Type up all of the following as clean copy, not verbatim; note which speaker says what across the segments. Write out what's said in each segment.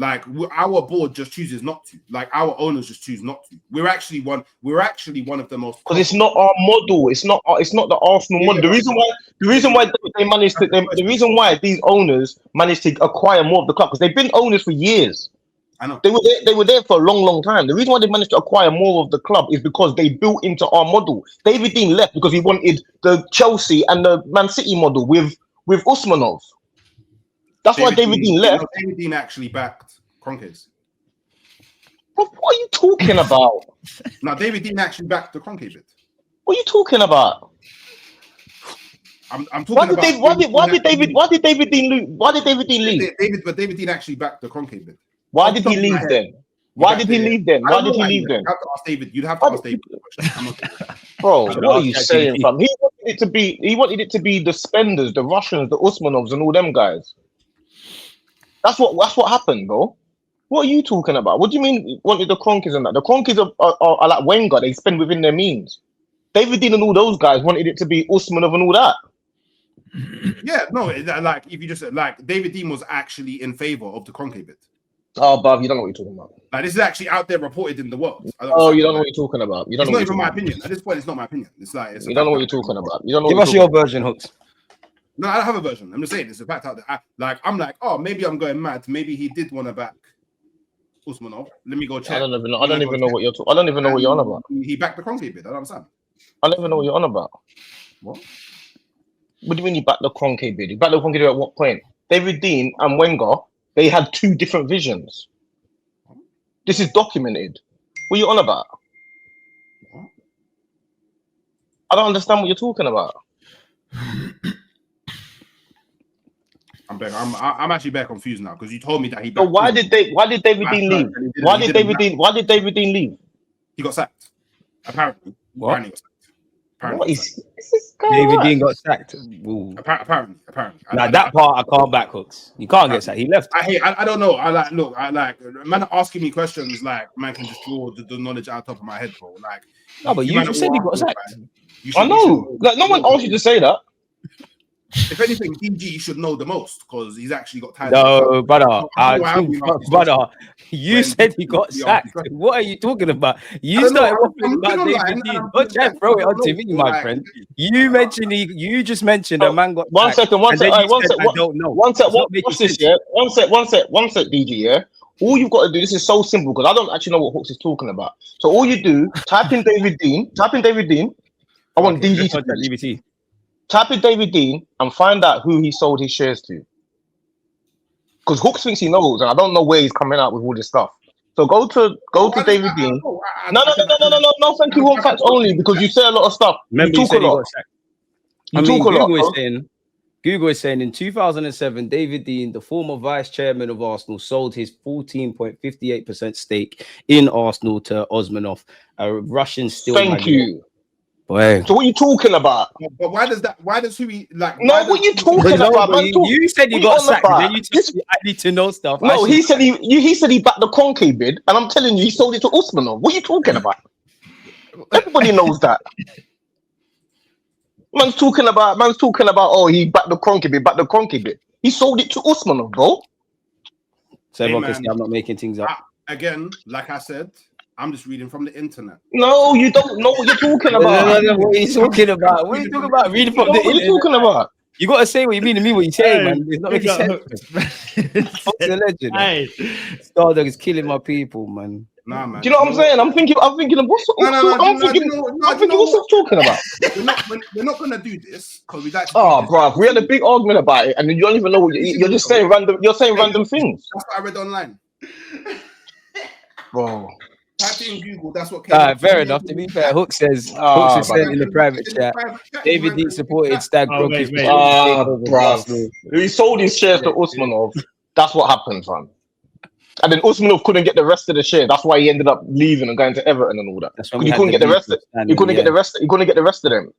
Speaker 1: Like our board just chooses not to. Like our owners just choose not to. We're actually one of the most.
Speaker 2: Because it's not our model. It's not the Arsenal model. The reason why they managed to. The reason why these owners managed to acquire more of the club, because they've been owners for years.
Speaker 1: I know.
Speaker 2: They were there for a long time. The reason why they managed to acquire more of the club is because they built into our model. David Dean left because he wanted the Chelsea and the Man City model with Usmanov. That's why David Dean left.
Speaker 1: David Dean actually backed Kroenkes.
Speaker 2: What are you talking about?
Speaker 1: No, David Dean actually backed the Kroenke bit.
Speaker 2: What are you talking about?
Speaker 1: I'm talking about.
Speaker 2: Why did David Dean leave? Why did David Dean leave?
Speaker 1: David Dean actually backed the Kroenke bit.
Speaker 2: Why did he leave then? Why did he leave then? Why did he leave then?
Speaker 1: You'd have to ask David. You'd have to ask David.
Speaker 2: Bro, what are you saying, fam? He wanted it to be the spenders, the Russians, the Usmanovs, and all them guys. That's what happened, bro. What are you talking about? What do you mean wanted the Kroenkes and that? The Kroenkes are like Wenger. They spend within their means. David Dean and all those guys wanted it to be Usmanov and all that.
Speaker 1: Yeah, no, like if you just like David Dean was actually in favor of the Kroenke bit.
Speaker 2: Oh, Bob, you don't know what you're talking about.
Speaker 1: Like this is actually out there reported in the world.
Speaker 2: Oh, you don't know what you're talking about. You don't
Speaker 1: it's
Speaker 2: know
Speaker 1: not even my opinion. At this point, it's not my opinion. It's like
Speaker 2: you don't know what you're talking about. You don't know.
Speaker 3: Give us your version, Hookz.
Speaker 1: No, I don't have a version. I'm just saying it's a fact out there. I'm like, oh, maybe I'm going mad. Maybe he did want to back Usmanov. Let me go check.
Speaker 2: I don't even know what you're talking. I don't even know what you're on about.
Speaker 1: He backed the Kroenke bid. I don't understand.
Speaker 2: I don't even know what you're on about.
Speaker 1: What?
Speaker 2: What do you mean he backed the Kroenke bid? He backed the Kroenke bid at what point? David Dean and Wenger, they had two different visions. This is documented. What are you on about?
Speaker 1: What?
Speaker 2: I don't understand what you're talking about.
Speaker 1: I'm actually very confused now because you told me that he.
Speaker 2: So why did David Dean leave? Why did David Dean leave?
Speaker 1: He got sacked. Apparently.
Speaker 3: What?
Speaker 1: Apparently he got sacked.
Speaker 2: What is this guy?
Speaker 3: David Dean got sacked.
Speaker 1: Apparently.
Speaker 3: Now that part I can't back, Hookz. You can't get sacked. He left.
Speaker 1: I don't know. I like man asking me questions like man can just draw the knowledge out top of my head, bro. Like
Speaker 3: no, but you just said he got sacked.
Speaker 2: I know. Like no one asked you to say that.
Speaker 1: If anything, DG should know the most because he's actually got time.
Speaker 3: No, brother. You said he got sacked. What are you talking about? You started talking about David Dean. Don't try and throw it onto me, my friend. You just mentioned a man got sacked.
Speaker 2: One second.
Speaker 3: I don't know.
Speaker 2: One sec, DG, yeah? All you've got to do, this is so simple because I don't actually know what Hookz is talking about. So all you do, type in David Dean. I want DG to
Speaker 3: DBT.
Speaker 2: Type in David Dean and find out who he sold his shares to. Because Hookz thinks he knows, and I don't know where he's coming out with all this stuff. So go to David Dean. No. Thank you. One fact only because you say a lot of stuff.
Speaker 3: Remember
Speaker 2: you talk a lot.
Speaker 3: Google is saying in 2007, David Dean, the former vice chairman of Arsenal, sold his 14.58% stake in Arsenal to Osmanov, a Russian steel.
Speaker 2: Thank you.
Speaker 3: Boy.
Speaker 2: So what are you talking about?
Speaker 1: But why does who he like?
Speaker 2: No, what are you talking about? Man?
Speaker 3: You said he got sacked. Then you just I need to know stuff.
Speaker 2: No, he said he backed the Kroenke bid, and I'm telling you, he sold it to Usmanov. What are you talking about? Everybody knows that. Man's talking about. Oh, he backed the Kroenke bid. He sold it to Usmanov, bro.
Speaker 3: So everyone can see I'm not making things up.
Speaker 1: Again, like I said. I'm just reading from the internet.
Speaker 2: No, you don't know what you're talking about.
Speaker 3: No, what are you talking about? What are you talking about? Reading from the internet.
Speaker 2: What are you talking about?
Speaker 3: You got to say what you mean to me, what you're saying, man. It's not making sense. What's the legend? Hey. Stardog is killing my people, man.
Speaker 1: Nah, man.
Speaker 2: Do you know what I'm saying? I'm thinking what's he talking about?
Speaker 1: We're not gonna do this because we actually.
Speaker 2: Oh, bro, we had a big argument about it, and you don't even know what you're just saying random. You're saying random things.
Speaker 1: That's what I read online,
Speaker 2: bro.
Speaker 1: Type in Google, that's what came up.
Speaker 3: Fair enough. To be fair, Hookz says in the private chat. David Dean supported Stag broke his
Speaker 2: he sold his shares to Usmanov. That's what happened, fam. And then Usmanov couldn't get the rest of the share. That's why he ended up leaving and going to Everton and all that. He couldn't get the rest. He couldn't get the rest. He couldn't get the rest of them.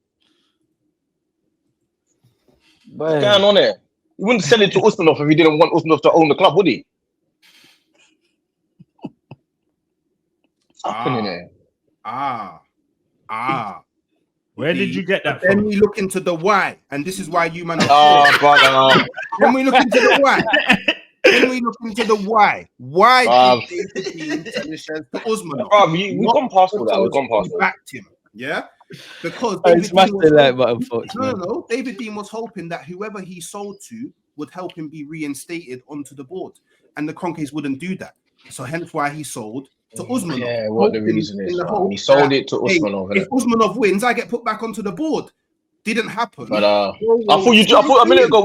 Speaker 2: What's going on there? He wouldn't sell it to Usmanov if he didn't want Usmanov to own the club, would he? Happening there.
Speaker 4: Where did you get that
Speaker 1: from? Then we look into the why, and this is why you man.
Speaker 2: Brother.
Speaker 1: Then we look into the why. When we look into the why did David Dean sell his shares to Usmanov?
Speaker 2: We've gone past all that. We've gone past
Speaker 1: He
Speaker 2: all that.
Speaker 1: backed him, yeah? Because
Speaker 3: I
Speaker 1: David
Speaker 3: smashed
Speaker 1: Dean
Speaker 3: the
Speaker 1: was
Speaker 3: like
Speaker 1: hoping-
Speaker 3: button, folks.
Speaker 1: no. David Dean was hoping that whoever he sold to would help him be reinstated onto the board, and the Kroenkes wouldn't do that. So hence why he sold to Usmanov.
Speaker 2: Yeah, what the
Speaker 1: hoping
Speaker 2: reason is,
Speaker 1: in the
Speaker 2: man.
Speaker 1: hope
Speaker 2: He sold
Speaker 1: that,
Speaker 2: it to
Speaker 1: hey,
Speaker 2: Usmanov.
Speaker 1: if Usmanov wins, I get put back onto the board. Didn't happen.
Speaker 2: But I thought a minute ago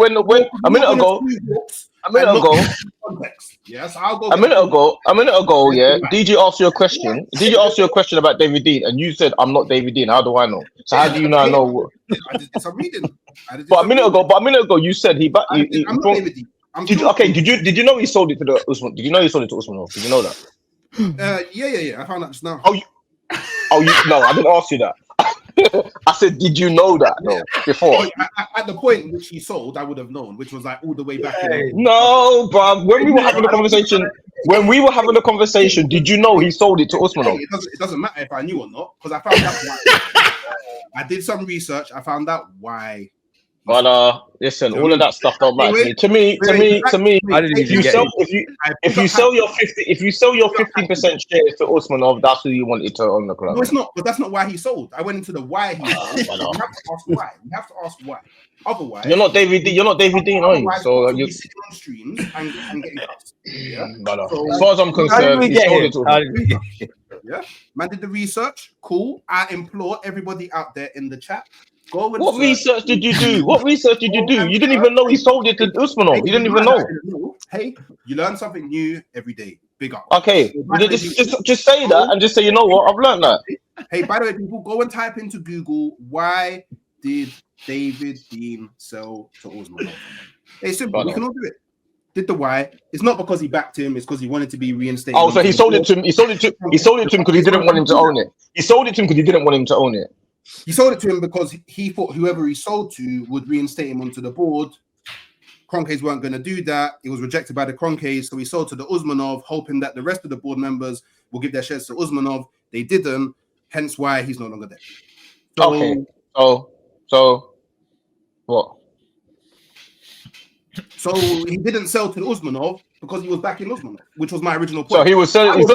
Speaker 1: Context. Yes, I'll go.
Speaker 2: A minute ago, yeah. DG asked you a question. DJ asked you a question about David Dean, and you said, "I'm not David Dean." How do I know? So how do you know? I know.
Speaker 1: I just did some reading.
Speaker 2: But a minute ago, you said he.
Speaker 1: I'm not David Dean.
Speaker 2: Did you know he sold it to the Usman? Did you know he sold it to Usmanov? Did you know that?
Speaker 1: Yeah. I found out just now.
Speaker 2: No, I didn't ask you that. I said, did you know that? No, before.
Speaker 1: At the point in which he sold, I would have known, which was like all the way back.
Speaker 2: No, bruv. When we were having the conversation, did you know he sold it to Usmanov?
Speaker 1: It doesn't matter if I knew or not, because I found out why. I did some research. I found out why.
Speaker 2: But listen, all of that stuff don't matter to me. If you sell your 15% shares to Usmanov, that's who you wanted to own the club.
Speaker 1: No, it's not. But that's not why he sold. I went into the why he sold. You have to ask why. Otherwise,
Speaker 2: you're not David Dean, are you? So you're
Speaker 1: sitting on streams and getting cuts. Yeah.
Speaker 2: As far as I'm concerned, he sold it to him.
Speaker 1: Yeah. Man did the research. Cool. I implore everybody out there in the chat.
Speaker 2: What research did you do? You didn't even know he sold it to Usmanov. You didn't even know.
Speaker 1: Hey, you learn something new every day. Big up.
Speaker 2: Okay, just say that and just say, you know what? I've learned that.
Speaker 1: Hey, by the way, people, go and type into Google, why did David Dean sell to Usmanov? It's simple. We can all do it. Did the why? It's not because he backed him. It's because he wanted to be reinstated.
Speaker 2: Oh, so he sold it to him. He sold it to him because he didn't want him to own it. He sold it to him because he didn't want him to own it.
Speaker 1: He sold it to him because he thought whoever he sold to would reinstate him onto the board. Kroenkes weren't going to do that. It was rejected by the Kroenkes, so he sold to the Usmanov, hoping that the rest of the board members will give their shares to Usmanov. They didn't, hence why he's no longer there. So,
Speaker 2: okay. So what?
Speaker 1: So he didn't sell to the Usmanov because he was backing Usmanov, which was my original point.
Speaker 2: So he was selling.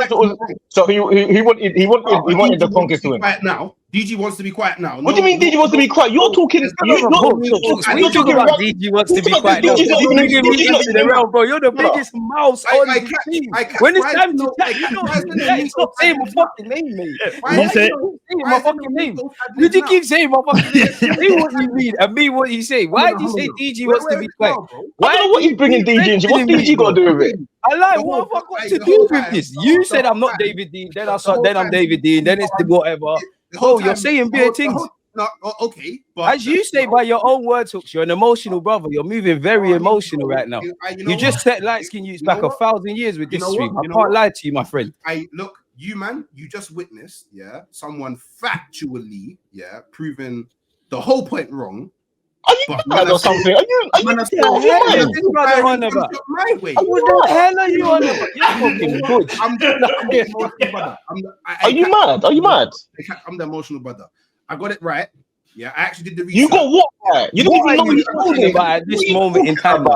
Speaker 2: So he wanted the Kroenkes to win.
Speaker 1: Quiet now. DG wants to be quiet now.
Speaker 2: What do you mean DG wants to be quiet? You're talking. You're talking about
Speaker 3: DG wants to be quiet. You're the biggest mouse on the team. When it's time to chat, you know it's not saying my fucking name, mate. Why are you saying my fucking name? Did you keep saying my fucking name? Say what you mean and me what you say. Why did you say DG wants to be quiet?
Speaker 2: I don't know what you bringing DG into. What's DG got to do with it?
Speaker 3: I like what have I got to do with this? You said I'm not David Dean, then I'm David Dean, then it's the whatever. Oh, you're saying weird things.
Speaker 1: No, okay, but
Speaker 3: as you say by your own words, Hookz, you're an emotional brother. You're moving very emotional right now. You just set light skin youths back 1,000 years with this stream. I can't lie to you, my friend.
Speaker 1: Look, you man, you just witnessed, someone factually, proving the whole point wrong.
Speaker 2: Are you mad or something? Are you mad?
Speaker 3: What the hell are you on about? You're fucking good.
Speaker 1: I'm the emotional brother.
Speaker 2: Are you mad? Are you mad?
Speaker 1: I'm the emotional brother. I got it right. Yeah, I actually did the research.
Speaker 2: You got what right? You don't even know what you're talking about
Speaker 3: at this moment in time.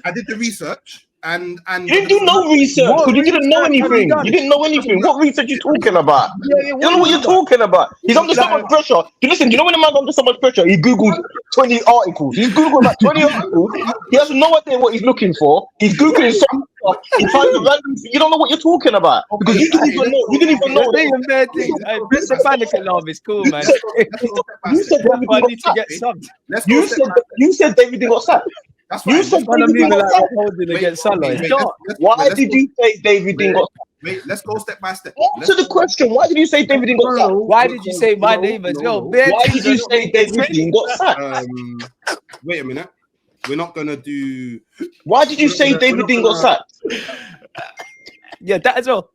Speaker 1: I did the research. And
Speaker 2: you didn't do no research because you didn't know anything. You didn't know anything. What research you talking about? You don't know what you're talking about. He's under so much pressure. Listen, you know when a man's under so much pressure, he googled 20 articles. He's googled like 20 articles. He has no idea what he's looking for. He's googling some stuff. He finds a random. You don't know what you're talking about because you didn't even know. You didn't even know.
Speaker 3: Press the panic alarm. It's cool, man.
Speaker 2: You said
Speaker 3: I need to get subbed.
Speaker 2: You said David got sacked.
Speaker 1: That's
Speaker 2: you said
Speaker 3: holding against Salah.
Speaker 2: Why did you say David Dean got sacked?
Speaker 1: Wait, let's go step by step.
Speaker 2: Answer the question. Why did you say David Dean got sacked?
Speaker 3: Why did you say my name as well?
Speaker 2: Why did you say David Dean got sacked?
Speaker 1: Wait a minute. We're not gonna do.
Speaker 2: Why did you say David Dean got sacked?
Speaker 3: Yeah, that as well.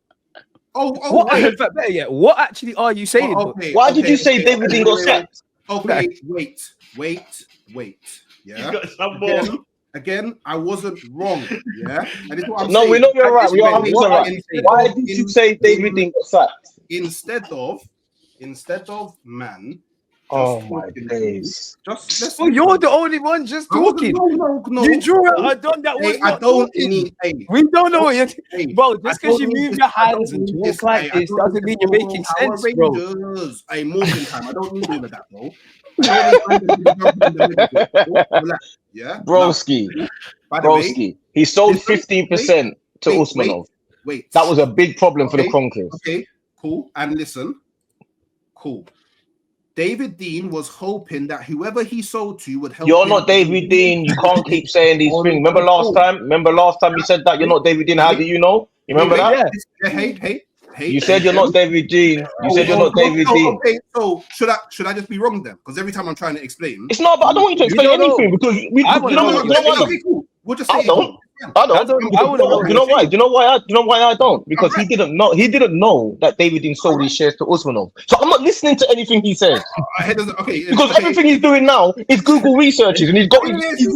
Speaker 3: Better yet, what actually are you saying?
Speaker 2: Why did you say David Dean got sacked?
Speaker 1: Okay, wait. Yeah. Again, I wasn't wrong. Yeah. And what I'm saying.
Speaker 2: We know you're right. Why did you say David Dean got sacked?
Speaker 1: Instead of man
Speaker 2: Oh my days!
Speaker 3: Oh, you're the only one just talking.
Speaker 1: No.
Speaker 3: You drew a done that was not talking. We don't know it, bro. Just because you move your hands and talk like this doesn't mean you're making sense, bro.
Speaker 1: Hey, more than time. I don't need all of that, bro. Yeah,
Speaker 2: Broski. He sold 15% to Usmanov.
Speaker 1: Wait,
Speaker 2: that was a big problem for the Kronkers.
Speaker 1: Okay, cool. And listen, cool. David Dean was hoping that whoever he sold to would help.
Speaker 2: You're not David Dean. You can't keep saying these things. Remember last time you said that you're not David Dean. How do you know? You remember that?
Speaker 1: Hey.
Speaker 2: You said you're not David Dean. You said you're not David Dean.
Speaker 1: Okay, so should I just be wrong then? Because every time I'm trying to explain,
Speaker 2: it's not. But I don't want you to explain anything because we. We'll just say I don't. You know why? Do you know why I don't? Because he didn't know that David Dean sold his shares to Usmanov. So I'm not listening to anything he says. Because everything he's doing now is Google researches, and he's typing in He's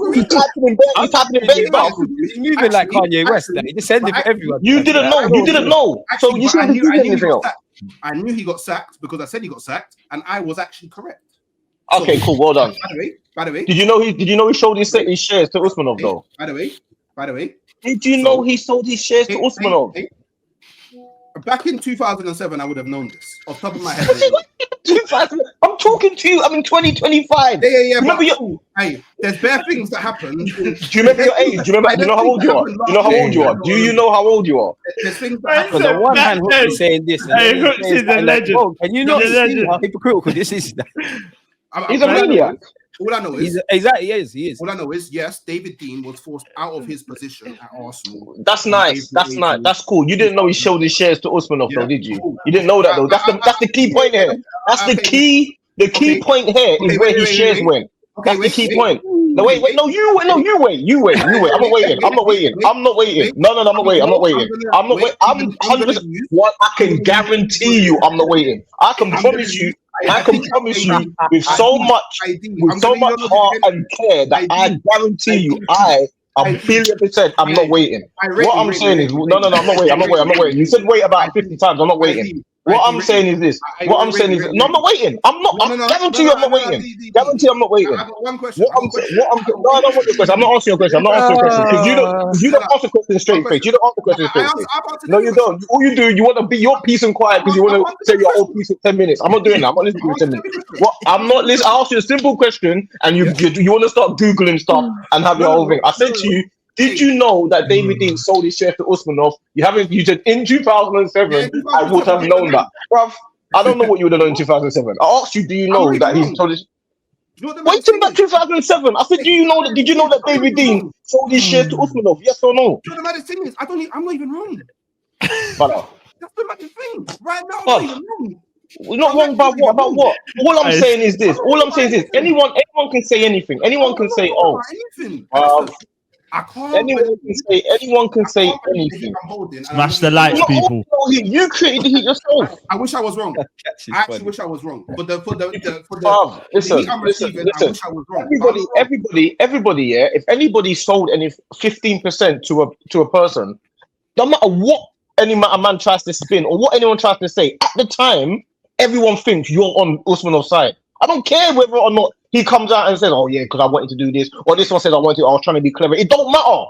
Speaker 3: moving like Kanye West. He just sending for everyone.
Speaker 2: You didn't know. So you shouldn't be doing anything else.
Speaker 1: I knew he got sacked because I said he got sacked, and I was actually correct.
Speaker 2: Okay, cool. Well done.
Speaker 1: By the way,
Speaker 2: did you know he sold his shares to Usmanov though?
Speaker 1: By the way,
Speaker 2: did you know he sold his shares to Usmanov?
Speaker 1: Back in 2007, I would have known this off the top of my head.
Speaker 2: I'm talking to you. I'm in 2025.
Speaker 1: Yeah. Remember there's bare things that happen.
Speaker 2: Do you remember your age? Do you know how old you are? Do you know how old you are?
Speaker 1: There's things that happen.
Speaker 3: On the one hand, Hookz is saying this.
Speaker 4: Hey, Hookz is a legend.
Speaker 3: Can you not see how hypocritical this is?
Speaker 2: He's a maniac.
Speaker 1: All I know is
Speaker 3: he is.
Speaker 1: All I know is yes, David Dean was forced out of his position at Arsenal.
Speaker 2: That's nice. That's cool. You didn't know he showed his shares to Usmanov, though, did you? Cool. You didn't know that though. That's the key point here. That's the key. The key point here is where his shares went. That's the key point. No, wait. No, you wait. I'm not waiting. No, I'm not waiting. I'm not waiting. I'm 100%. What I can guarantee you, I'm not waiting. I can promise you with so much heart and care that I guarantee you, I a billion percent, I'm not waiting. What I'm saying is, no, I'm not waiting. You said wait about 50 times. I'm not waiting. What I'm saying is this. No, I'm not waiting. I'm guarantee I'm not waiting. Guarantee I'm not waiting.
Speaker 1: I got one question.
Speaker 2: No, I don't want your question. I'm not asking your question. Because you don't answer questions straight face. You don't answer questions straight face. No, you don't. All you do, you want to be your peace and quiet because you want to say your whole piece in 10 minutes. I'm not doing that. I'm not listening to 10 minutes. What? I'm not listening. I asked you a simple question and you want to start Googling stuff and have your whole thing. I said to you, did you know that David Dean sold his shares to Usmanov? You said in 2007, I would have known that. Bruv, I don't know what you would have known in 2007. I asked you, do you know that he's sold his... Wait till about 2007. I said, did you know that David Dean sold his shares to Usmanov? Yes or no?
Speaker 1: The maddest thing is, I'm not even wrong.
Speaker 2: But
Speaker 1: that's the maddest thing. Right now, I'm not even wrong.
Speaker 2: We're not wrong about what? All I'm saying is this. Anyone can say anything. Anyone can say, Anyone can say anything.
Speaker 4: Smash the lights, people.
Speaker 2: You created the heat yourself.
Speaker 1: I wish I was wrong. I actually wish I was wrong. But
Speaker 2: listen.
Speaker 1: I wish I was wrong.
Speaker 2: Everybody, yeah. If anybody sold any 15% to a person, no matter what a man tries to spin or what anyone tries to say, at the time, everyone thinks you're on Usmanov's side. I don't care whether or not he comes out and says, "Oh yeah, because I wanted to do this," or this one says, "I was trying to be clever." It don't matter.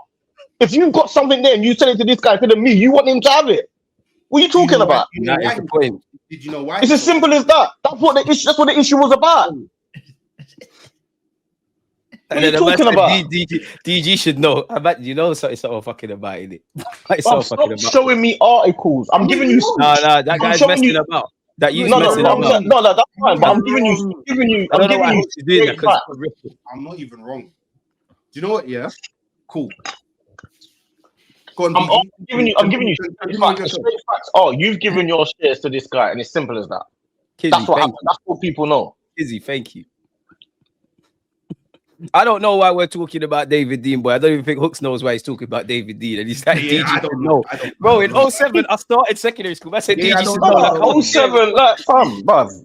Speaker 2: If you've got something there and you sell it to this guy instead of me, you want him to have it. What are you talking about?
Speaker 3: That is the point.
Speaker 1: Did you know why?
Speaker 2: It's as simple as that. That's what the issue was about. What are you talking about?
Speaker 3: DG should know. I bet you know something fucking about it.
Speaker 2: Stop showing me articles. I'm giving you.
Speaker 3: No, that guy's messing about. That you messing about.
Speaker 2: No, that's fine. But I'm giving you.
Speaker 1: I'm not even wrong. Do you know what? Yeah. Cool. Go on,
Speaker 2: I'm giving you straight facts. Oh, you've given your shares to this guy, and it's simple as that.
Speaker 3: Kizzy,
Speaker 2: that's what happened. That's what people know.
Speaker 3: Kizzy, thank you. I don't know why we're talking about David Dean, but I don't even think Hookz knows why he's talking about David Dean. And he's like, I don't know. Bro, in 07, I started secondary school. I said, DG should know.
Speaker 2: Like, 07, like, bruv.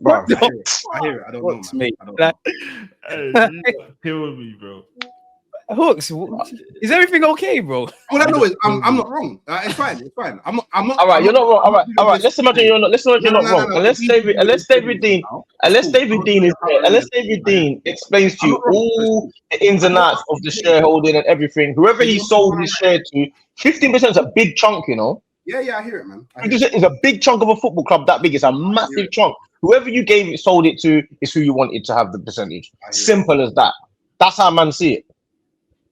Speaker 1: I hear it. I don't know, man.
Speaker 4: Kill me, bro.
Speaker 3: Hookz, is everything okay, bro?
Speaker 1: All I know is I'm not wrong. It's fine. It's fine. I'm not.
Speaker 2: All right, you're not wrong. All right. Let's imagine you're not. Let's imagine you're not wrong. Unless David Dean explains to you all the ins and outs of the shareholding and everything. Whoever he sold his share to, 15% is a big chunk, you know.
Speaker 1: Yeah, I hear it, man.
Speaker 2: It's a big chunk of a football club that big. It's a massive chunk. Whoever you sold it to is who you wanted to have the percentage. Simple as that. That's how man see it.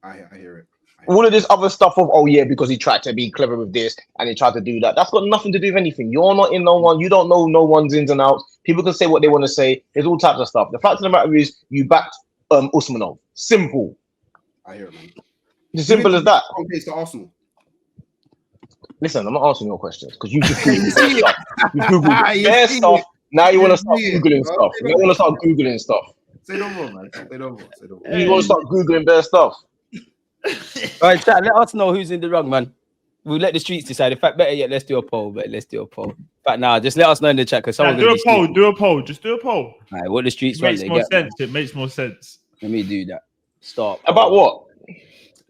Speaker 1: I hear it.
Speaker 2: All of this other stuff of, oh yeah, because he tried to be clever with this and he tried to do that. That's got nothing to do with anything. You're not in no one. You don't know no one's ins and outs. People can say what they want to say. There's all types of stuff. The fact of the matter is, you backed Usmanov. Simple.
Speaker 1: I hear it, man.
Speaker 2: It's simple as that.
Speaker 1: Case to Arsenal.
Speaker 2: Listen, I'm not answering your questions because you just Googled stuff. You Googled their stuff. Now you want to start Googling stuff. Now you want to start Googling stuff.
Speaker 1: Say no more, man. Say no more.
Speaker 2: You want to start Googling their stuff.
Speaker 3: All right, chat. Let us know who's in the wrong, man. We'll let the streets decide. In fact, better yet, let's do a poll. But now, just let us know in the chat because someone
Speaker 4: do a poll. Just do a poll.
Speaker 3: All right, what the streets
Speaker 4: want? It makes more sense.
Speaker 3: Let me do that. Stop.
Speaker 2: About what?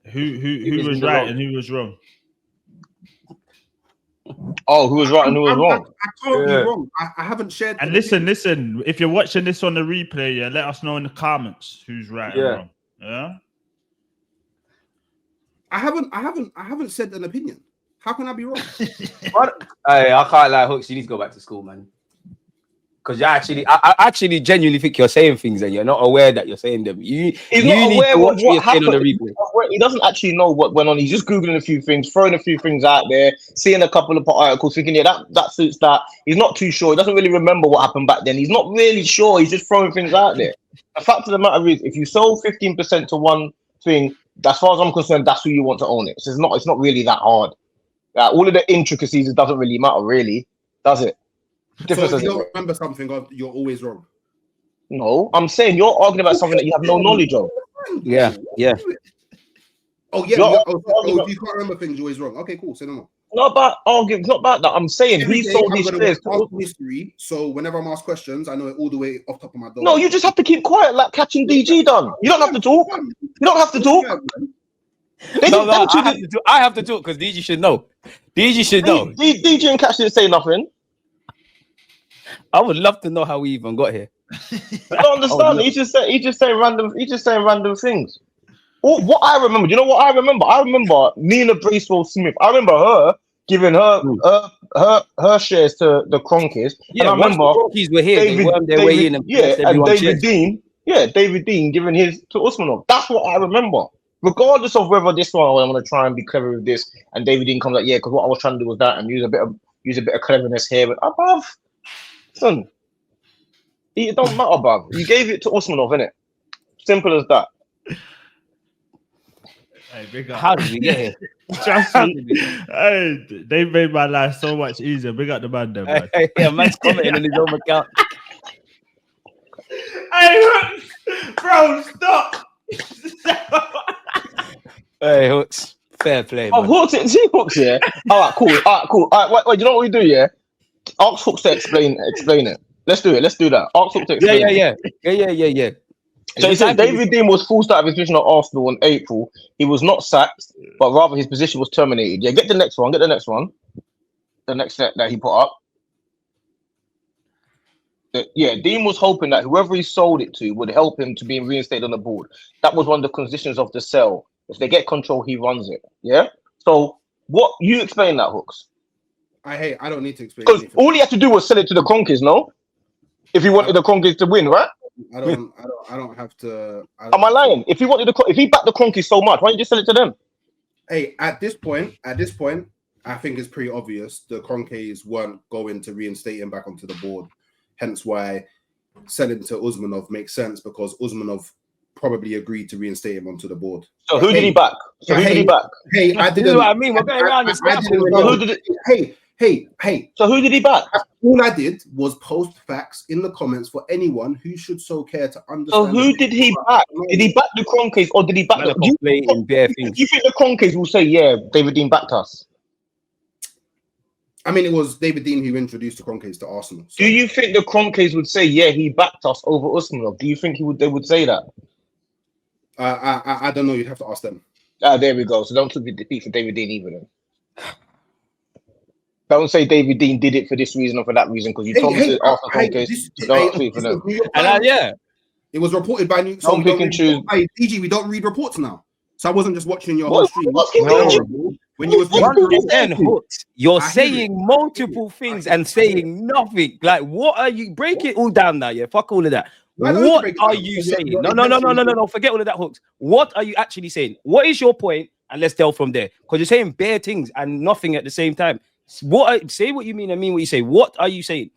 Speaker 4: Who was right and who was wrong?
Speaker 2: Oh, who was right and who was wrong?
Speaker 1: I can't be wrong. I haven't shared.
Speaker 4: And listen. If you're watching this on the replay, let us know in the comments who's right and wrong. Yeah.
Speaker 1: I haven't said an opinion. How can I be wrong?
Speaker 3: I can't lie, Hookz. You need to go back to school, man. Because I actually genuinely think you're saying things and you're not aware that you're saying them. He's not aware of what happened. On the replay.
Speaker 2: He doesn't actually know what went on. He's just Googling a few things, throwing a few things out there, seeing a couple of articles, thinking, that suits that. He's not too sure. He doesn't really remember what happened back then. He's not really sure. He's just throwing things out there. The fact of the matter is, if you sold 15% to one thing, as far as I'm concerned, that's who you want to own it. So it's not really that hard. All of the intricacies, it doesn't really matter, really, does it?
Speaker 1: So if you don't remember something, you're always wrong.
Speaker 2: No, I'm saying you're arguing about something that you have no knowledge of.
Speaker 3: Yeah.
Speaker 1: Oh, yeah. You can't remember things, you're always wrong. Okay, cool. Say no more.
Speaker 2: Not about arguing. It's not about that. I'm saying he sold his shares to
Speaker 1: history. So whenever I'm asked questions, I know it all the way off top of my door.
Speaker 2: No, you just have to keep quiet, like catching DG done. You don't have to talk. You don't have to talk.
Speaker 3: I have to talk because DG should know. DG should know.
Speaker 2: DG and Catch didn't say nothing.
Speaker 3: I would love to know how we even got here.
Speaker 2: I don't understand. He's just saying random things. What I remember, you know what I remember? I remember Nina Bracewell Smith. I remember her giving her shares to the Cronkies.
Speaker 3: Yeah, and I remember the Cronkies were here. They wormed their way in and
Speaker 2: David Dean. Yeah, David Dean giving his to Usmanov. That's what I remember. Regardless of whether this one, I'm going to try and be clever with this, and David Dean comes like, yeah, because what I was trying to do was that, and use a bit of cleverness here, but above. Son, it don't matter, bruv. You gave it to Usmanov, innit? Simple as that.
Speaker 4: Hey,
Speaker 3: how did we get here?
Speaker 4: Trust me. Hey, they made my life so much easier. Big up the man, there, man.
Speaker 3: Yeah, man's commenting on his own account.
Speaker 4: Hey, bro, stop.
Speaker 3: Hey, Hookz, fair play.
Speaker 2: Oh, Hookz, yeah. All right, cool. All right, wait. You know what we do, yeah? Ask Hookz to explain it. Let's do it. Let's do that. Ask Hookz to explain
Speaker 3: Yeah.
Speaker 2: So he said David Dean was forced out of his position at Arsenal in April. He was not sacked, but rather his position was terminated. Yeah, get the next one. The next set that he put up. Yeah, Dean was hoping that whoever he sold it to would help him to be reinstated on the board. That was one of the conditions of the sale. If they get control, he runs it. Yeah. So what you explain that, Hookz?
Speaker 1: I don't need to explain.
Speaker 2: Because all he had to do was sell it to the Cronkies, no? If he wanted the Cronkies to win, right?
Speaker 1: I don't have to.
Speaker 2: Am I lying? If he backed the Cronkies so much, why don't you just sell it to them?
Speaker 1: Hey, at this point, I think it's pretty obvious the Cronkies weren't going to reinstate him back onto the board. Hence why selling to Usmanov makes sense, because Usmanov probably agreed to reinstate him onto the board.
Speaker 2: So who did he back?
Speaker 1: Hey, I didn't.
Speaker 3: What I mean, we're going around this.
Speaker 1: Hey.
Speaker 2: So who did he back?
Speaker 1: All I did was post facts in the comments for anyone who should so care to understand.
Speaker 2: So who did he back? Did he back the Cronkies or did he back the Cronkies? You think the Cronkies will say, yeah, David Dean backed us?
Speaker 1: I mean, it was David Dean who introduced the Cronkies to Arsenal. So.
Speaker 2: Do you think the Cronkies would say, yeah, he backed us over Usmanov? Do you think they would say that?
Speaker 1: I don't know. You'd have to ask them.
Speaker 2: There we go. So don't took the defeat for David Dean either. Then. Don't say David Dean did it for this reason or for that reason because you told me to ask the case. Don't speak for them.
Speaker 1: It was reported by New.
Speaker 2: Don't pick and choose.
Speaker 1: DG, we don't read reports now, so I wasn't just watching your whole stream. When you was
Speaker 3: Hookz, you're saying multiple things and saying nothing. Like, what are you? Break it all down now. Yeah, fuck all of that. What are you saying? No. Forget all of that, Hookz. What are you actually saying? What is your point? And let's delve from there. Because you're saying bare things and nothing at the same time. Say what you mean and mean what you say. What are you saying?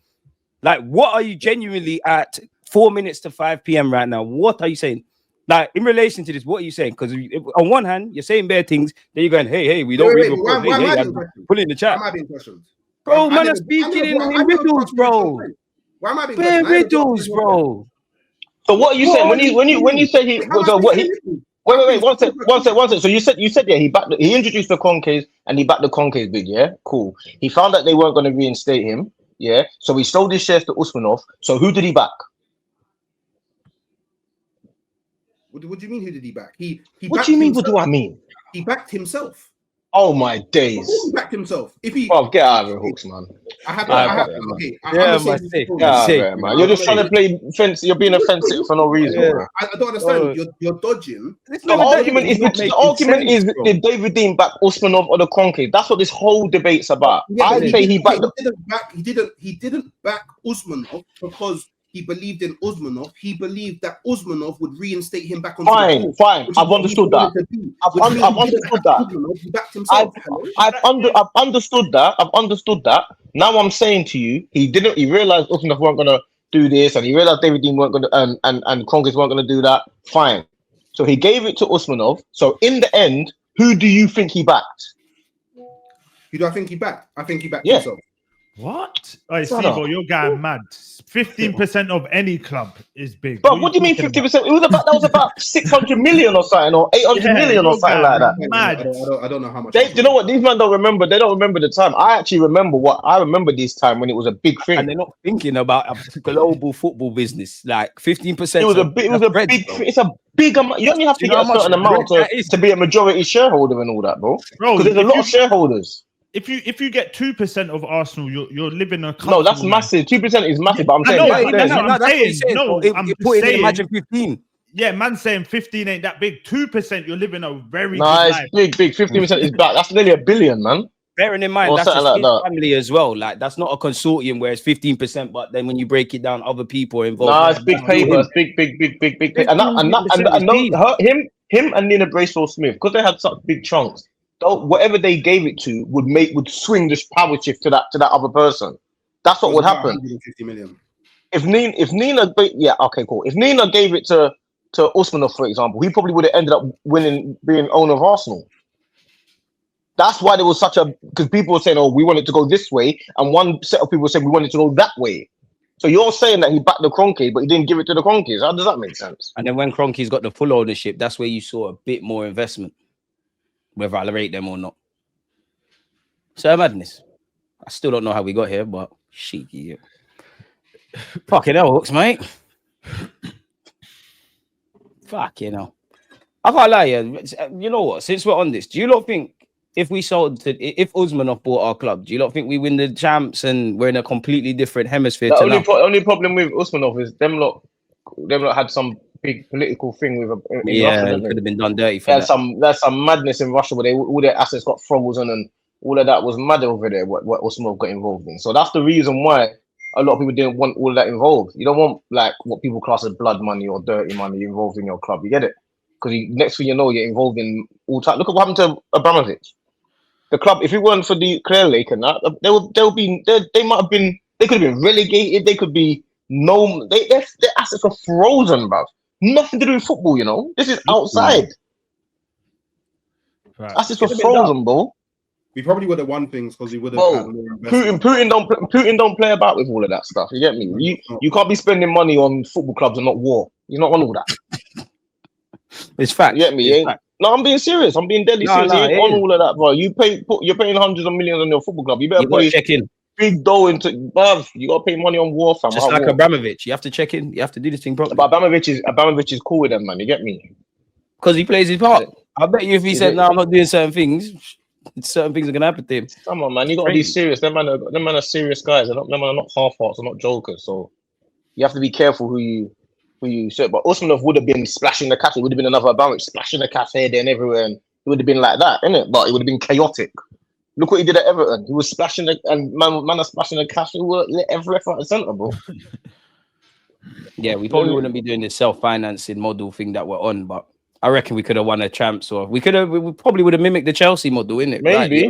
Speaker 3: Like, what are you genuinely at 4 minutes to 5 p.m. right now? What are you saying? Like, in relation to this, what are you saying? Because on one hand, you're saying bare things, then you're going, hey, we don't read reports. Put it in the chat.
Speaker 1: Why am I being questioned?
Speaker 3: Bro, man, I'm speaking in riddles, bro.
Speaker 1: Why am I being
Speaker 3: bare riddles, bro?
Speaker 2: So what are you saying? When you say he was what he wait, one sec. So you said he introduced the Cronkays and he backed the Cronkays bid, yeah? Cool. He found that they weren't going to reinstate him, yeah? So he sold his shares to Usmanov. So who did he back?
Speaker 1: What do you mean? Who did he back?
Speaker 2: What do you mean? What do I mean?
Speaker 1: He backed himself.
Speaker 2: Oh my days!
Speaker 1: He backed himself. If he,
Speaker 2: get out of here, Hookz, man. Man. You're just trying to play fence. You're being offensive for no reason.
Speaker 1: Yeah. I don't understand. You're dodging.
Speaker 2: The argument is did David Dean back Usmanov or the Cronkays? That's what this whole debate's about.
Speaker 1: Yeah, he didn't back Usmanov because he believed in Usmanov. He believed that Usmanov would reinstate him back on.
Speaker 2: Fine. I've understood that. I've understood that. I've understood that. Now I'm saying to you, he realized Usmanov weren't gonna do this, and he realized David Dean weren't gonna and Cronkays weren't gonna do that. Fine. So he gave it to Usmanov. So in the end, who do you think he backed?
Speaker 1: Who do I think he backed? I think he backed himself.
Speaker 4: What? Oh, Steve, you're going mad. 15% of any club is big.
Speaker 2: But what do you mean 50%? That was about 600 million or something, or 800 million or something like that.
Speaker 1: Mad. I don't know how much.
Speaker 2: You know what? These men don't remember. They don't remember the time. I actually remember this time when it was a big thing.
Speaker 3: And they're not thinking about a global football business. Like 15%.
Speaker 2: It was a big. It's a big amount. You only have to get a certain amount to be a majority shareholder and all that, bro. Because there's a lot of shareholders.
Speaker 4: If you get 2% of Arsenal, you're living a
Speaker 2: no, that's massive. 2% is massive, but I'm saying
Speaker 3: imagine 15.
Speaker 4: Yeah, man saying 15 ain't that big. 2%, you're living a very
Speaker 2: it's big. 15% is bad. That's nearly $1 billion, man.
Speaker 3: Bearing in mind, that's a family as well. Like, that's not a consortium where it's 15%, but then when you break it down, other people are involved.
Speaker 2: It's big paper. It's big paper. And him and Nina Bracewell-Smith, because they had such big chunks, whatever they gave it to would swing this power shift to that other person. That's what would happen.
Speaker 1: 150 million.
Speaker 2: If Nina, cool. If Nina gave it to Usmanov, for example, he probably would have ended up being owner of Arsenal. That's why there was because people were saying, "Oh, we want it to go this way," and one set of people said we want it to go that way. So you're saying that he backed the Cronkays, but he didn't give it to the Cronkays. How does that make sense?
Speaker 3: And then when Cronkays got the full ownership, that's where you saw a bit more investment. Whether I rate them or not. So madness. I still don't know how we got here, but cheeky. Fucking hell, Hookz, mate. Fucking hell. I can't lie, you know what? Since we're on this, do you not think if Usmanov bought our club, do you not think we win the champs and we're in a completely different hemisphere?
Speaker 2: The only problem with Usmanov is them lot had some big political thing with Russia,
Speaker 3: it could have been done dirty for that.
Speaker 2: There's some madness in Russia where all their assets got frozen and all of that was mad over there. What Usmanov got involved in. So that's the reason why a lot of people didn't want all of that involved. You don't want like what people class as blood money or dirty money involved in your club. You get it? Because next thing you know, you're involved in all time. Look at what happened to Abramovich. The club, if it weren't for the Clear Lake and that, they could have been relegated. They could be their assets are frozen, bruv. Nothing to do with football, you know. This is outside.
Speaker 4: Right.
Speaker 2: Assets were frozen, bro.
Speaker 1: We probably would have won things because we would have had more investment.
Speaker 2: Putin don't play about with all of that stuff. You get me? You can't be spending money on football clubs and not war. You're not on all that.
Speaker 3: It's fact.
Speaker 2: You get me? No, I'm being serious. I'm being deadly serious. You ain't on all of that, bro. You're paying hundreds of millions on your football club. You better
Speaker 3: check in.
Speaker 2: Big dough into, bruv. You gotta pay money on war, fam.
Speaker 3: Just like Abramovich, you have to check in. You have to do this thing properly.
Speaker 2: But Abramovich is cool with them, man. You get me?
Speaker 3: because he plays his part. I bet you if he said, "No, I'm not doing certain things are gonna happen to him."
Speaker 2: Come on, man, you gotta be serious. Them man are serious guys. Them man are not half-hearts, they're not jokers. So you have to be careful who you say. But Usmanov would have been splashing the cafe. It would have been another Abramovich splashing the cafe there and everywhere, and it would have been like that, innit? But it would have been chaotic. Look what he did at Everton. He was splashing and man are splashing the cafe. Every left, right, and centre, bro.
Speaker 3: Yeah, we probably wouldn't be doing this self-financing model thing that we're on, but I reckon we could have won a champs, or we probably would have mimicked the Chelsea model, innit?
Speaker 2: Maybe.